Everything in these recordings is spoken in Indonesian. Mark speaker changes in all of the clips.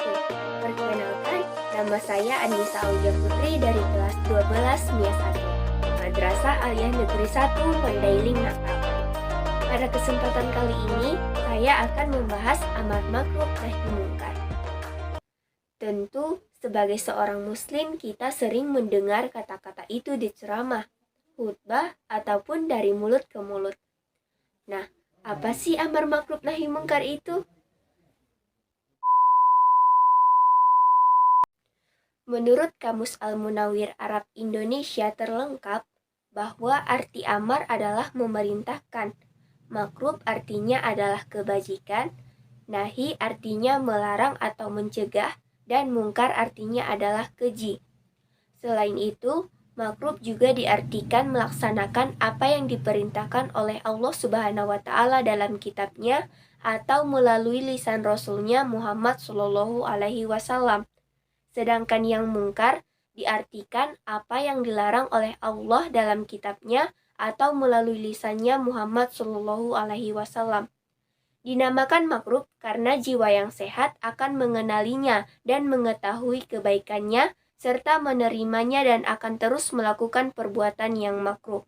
Speaker 1: wabarakatuh. Perkenalkan, nama saya Anissa Aulia Putri dari kelas 12 MIA 1, Madrasah Aliyah Negeri 1 Mandailing Natal. Pada kesempatan kali ini, saya akan membahas amar ma'ruf nahi munkar. Tentu, sebagai seorang muslim, kita sering mendengar kata-kata itu di ceramah, khutbah, ataupun dari mulut ke mulut. Nah, apa sih amar ma'ruf nahi munkar itu? Menurut Kamus Al-Munawwir Arab Indonesia terlengkap, bahwa arti amar adalah memerintahkan, ma'ruf artinya adalah kebajikan, nahi artinya melarang atau mencegah, dan mungkar artinya adalah keji. Selain itu, ma'ruf juga diartikan melaksanakan apa yang diperintahkan oleh Allah Subhanahu wa Ta'ala dalam kitabnya atau melalui lisan Rasulnya Muhammad Shallallahu Alaihi Wasallam. Sedangkan yang mungkar diartikan apa yang dilarang oleh Allah dalam kitabnya atau melalui lisannya Muhammad Shallallahu Alaihi Wasallam. Dinamakan ma'ruf karena jiwa yang sehat akan mengenalinya dan mengetahui kebaikannya serta menerimanya dan akan terus melakukan perbuatan yang makruh.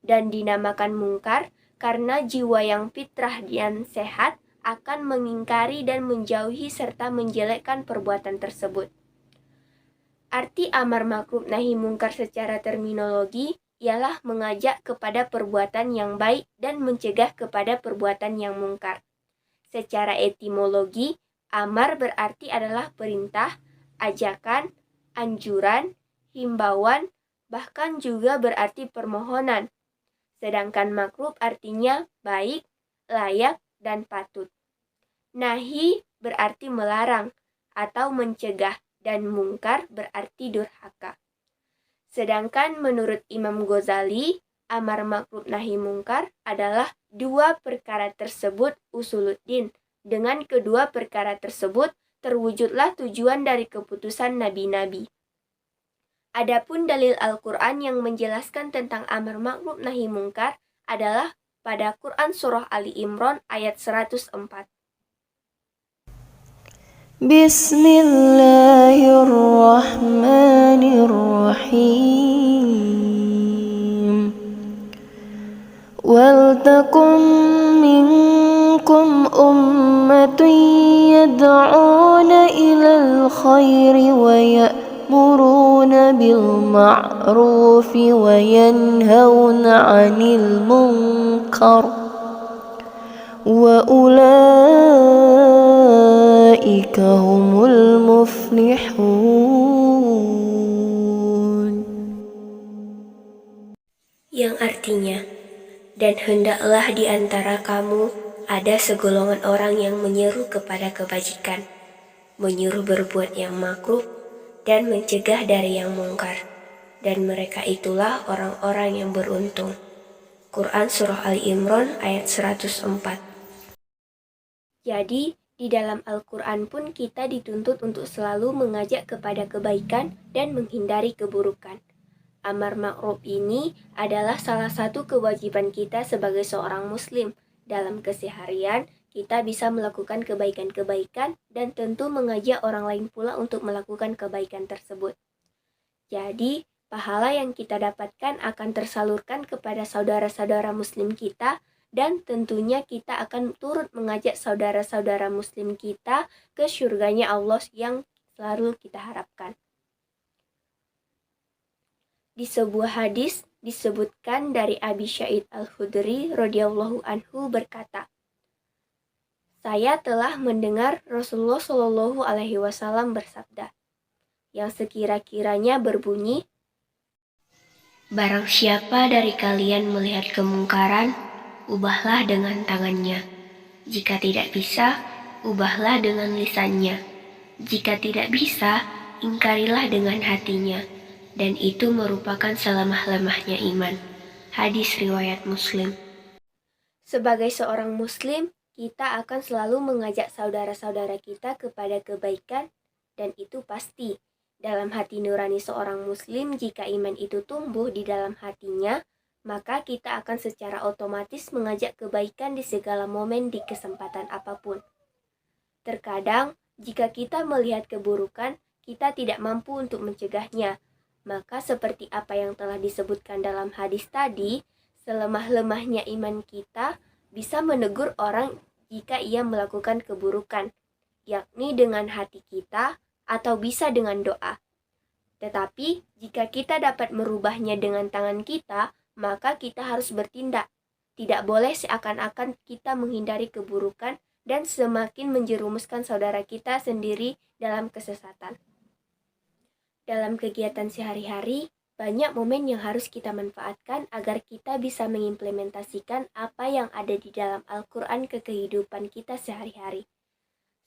Speaker 1: Dan dinamakan mungkar karena jiwa yang fitrah dan sehat akan mengingkari dan menjauhi serta menjelekkan perbuatan tersebut. Arti amar ma'ruf nahi munkar secara terminologi ialah mengajak kepada perbuatan yang baik dan mencegah kepada perbuatan yang mungkar. Secara etimologi, amar berarti adalah perintah, ajakan, anjuran, himbauan, bahkan juga berarti permohonan. Sedangkan ma'ruf artinya baik, layak, dan patut. Nahi berarti melarang atau mencegah, dan mungkar berarti durhaka. Sedangkan menurut Imam Ghazali, amar ma'ruf nahi munkar adalah dua perkara tersebut usuluddin. Dengan kedua perkara tersebut terwujudlah tujuan dari keputusan nabi-nabi. Adapun dalil Al-Quran yang menjelaskan tentang amar ma'ruf nahi munkar adalah pada Quran Surah Ali Imran ayat 104.
Speaker 2: Bismillahirrahmanirrahim. Waltakum minkum ummatun yad'una ilal khairi wa ya'muruna bil ma'rufi wa yanhauna 'anil munkar wa ulaika humul muflihun.
Speaker 1: Yang artinya, dan hendaklah di antara kamu ada segolongan orang yang menyeru kepada kebajikan, menyuruh berbuat yang makruh, dan mencegah dari yang mungkar. Dan mereka itulah orang-orang yang beruntung. Quran Surah Ali Imran ayat 104. Jadi, di dalam Al-Quran pun kita dituntut untuk selalu mengajak kepada kebaikan dan menghindari keburukan. Amar ma'ruf ini adalah salah satu kewajiban kita sebagai seorang muslim. Dalam keseharian, kita bisa melakukan kebaikan-kebaikan dan tentu mengajak orang lain pula untuk melakukan kebaikan tersebut. Jadi, pahala yang kita dapatkan akan tersalurkan kepada saudara-saudara muslim kita dan tentunya kita akan turut mengajak saudara-saudara muslim kita ke syurganya Allah yang selalu kita harapkan. Di sebuah hadis disebutkan dari Abi Sa'id Al-Khudri radhiyallahu anhu berkata, saya telah mendengar Rasulullah Shallallahu Alaihi Wasallam bersabda, yang sekira-kiranya berbunyi, barang siapa dari kalian melihat kemungkaran, ubahlah dengan tangannya. Jika tidak bisa, ubahlah dengan lisannya. Jika tidak bisa, ingkarilah dengan hatinya. Dan itu merupakan selemah-lemahnya iman. Hadis riwayat Muslim. Sebagai seorang muslim, kita akan selalu mengajak saudara-saudara kita kepada kebaikan, dan itu pasti. Dalam hati nurani seorang muslim, jika iman itu tumbuh di dalam hatinya, maka kita akan secara otomatis mengajak kebaikan di segala momen di kesempatan apapun. Terkadang Jika kita melihat keburukan, kita tidak mampu untuk mencegahnya. Maka seperti apa yang telah disebutkan dalam hadis tadi, selemah-lemahnya iman kita bisa menegur orang jika ia melakukan keburukan, yakni dengan hati kita atau bisa dengan doa. Tetapi jika kita dapat merubahnya dengan tangan kita, maka kita harus bertindak. Tidak boleh seakan-akan kita menghindari keburukan dan semakin menjerumuskan saudara kita sendiri dalam kesesatan. Dalam kegiatan sehari-hari, banyak momen yang harus kita manfaatkan agar kita bisa mengimplementasikan apa yang ada di dalam Al-Quran ke kehidupan kita sehari-hari.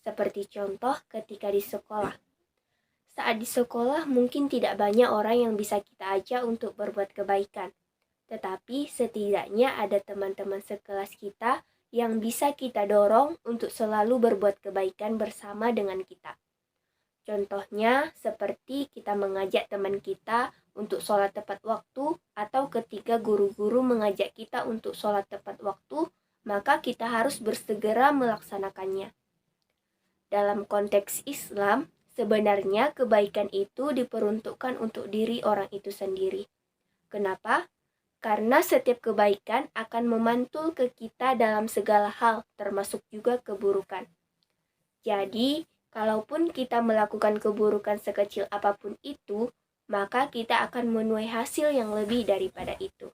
Speaker 1: Seperti contoh ketika di sekolah. Saat di sekolah mungkin tidak banyak orang yang bisa kita ajak untuk berbuat kebaikan. Tetapi setidaknya ada teman-teman sekelas kita yang bisa kita dorong untuk selalu berbuat kebaikan bersama dengan kita. Contohnya seperti kita mengajak teman kita untuk sholat tepat waktu, atau ketika guru-guru mengajak kita untuk sholat tepat waktu, maka kita harus bersegera melaksanakannya. Dalam konteks Islam, sebenarnya kebaikan itu diperuntukkan untuk diri orang itu sendiri. Kenapa? Karena setiap kebaikan akan memantul ke kita dalam segala hal, termasuk juga keburukan. Jadi, kalaupun kita melakukan keburukan sekecil apapun itu, maka kita akan menuai hasil yang lebih daripada itu.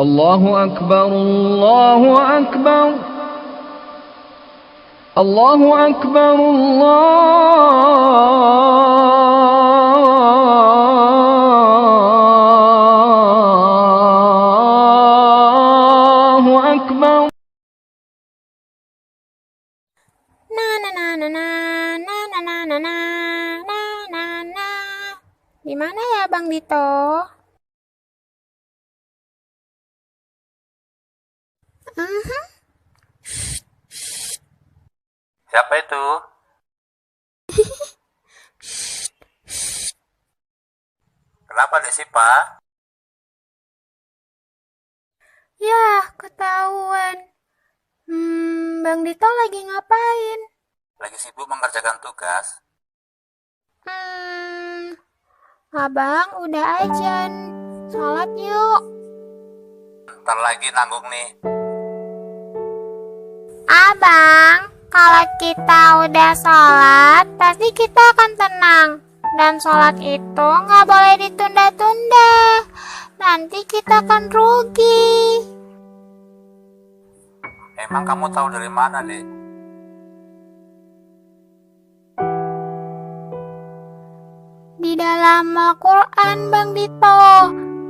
Speaker 3: Allahu Akbar, Allahu Akbar, Allahu Akbar, Allahu Akbar.
Speaker 4: Di mana ya Bang Dito?
Speaker 5: Siapa itu? Kenapa Dek Sipa?
Speaker 4: Ya, ketahuan. Bang Dito lagi ngapain?
Speaker 5: Lagi sibuk mengerjakan tugas.
Speaker 4: Abang udah azan. Sholat yuk.
Speaker 5: Ntar lagi nanggung nih.
Speaker 4: Abang, kalau kita udah sholat, pasti kita akan tenang. Dan sholat itu nggak boleh ditunda-tunda. Nanti kita akan rugi.
Speaker 5: Emang kamu tahu dari mana, Dek?
Speaker 4: Di dalam Al-Quran, Bang Dito,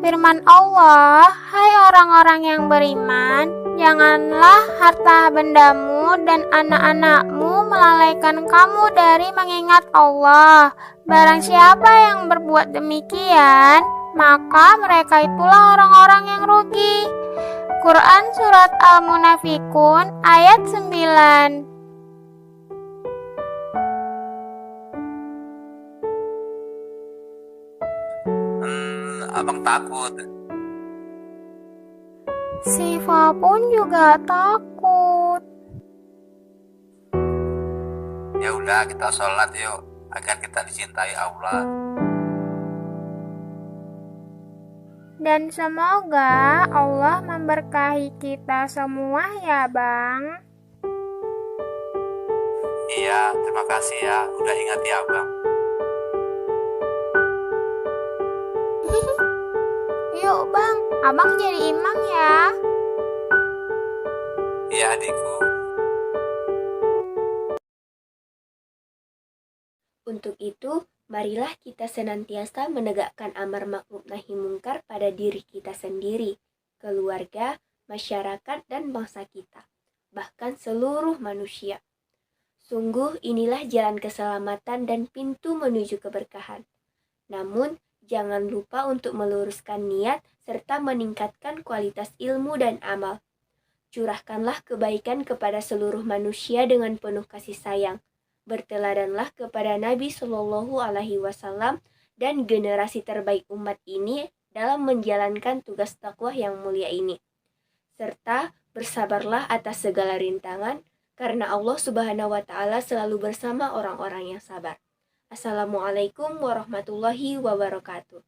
Speaker 4: firman Allah, hai orang-orang yang beriman, janganlah harta bendamu dan anak-anakmu melalaikan kamu dari mengingat Allah. Barang siapa yang berbuat demikian, maka mereka itulah orang-orang yang rugi. Quran Surat Al-Munafikun ayat 9.
Speaker 5: Abang takut.
Speaker 4: Siva pun juga takut.
Speaker 5: Ya udah, kita sholat yuk, agar kita dicintai Allah.
Speaker 4: Dan semoga Allah memberkahi kita semua ya Bang.
Speaker 5: Iya, terima kasih ya, udah ingat ya Abang.
Speaker 4: Yuk Bang, Abang jadi imam ya.
Speaker 5: Iya adikku.
Speaker 1: Untuk itu, marilah kita senantiasa menegakkan amar ma'ruf nahi mungkar pada diri kita sendiri, keluarga, masyarakat, dan bangsa kita, bahkan seluruh manusia. Sungguh inilah jalan keselamatan dan pintu menuju keberkahan. Namun, jangan lupa untuk meluruskan niat serta meningkatkan kualitas ilmu dan amal. Curahkanlah kebaikan kepada seluruh manusia dengan penuh kasih sayang. Berteladanlah kepada Nabi Shallallahu Alaihi Wasallam dan generasi terbaik umat ini dalam menjalankan tugas takwa yang mulia ini. serta bersabarlah atas segala rintangan, karena Allah Subhanahu wa Ta'ala selalu bersama orang-orang yang sabar. Assalamualaikum warahmatullahi wabarakatuh.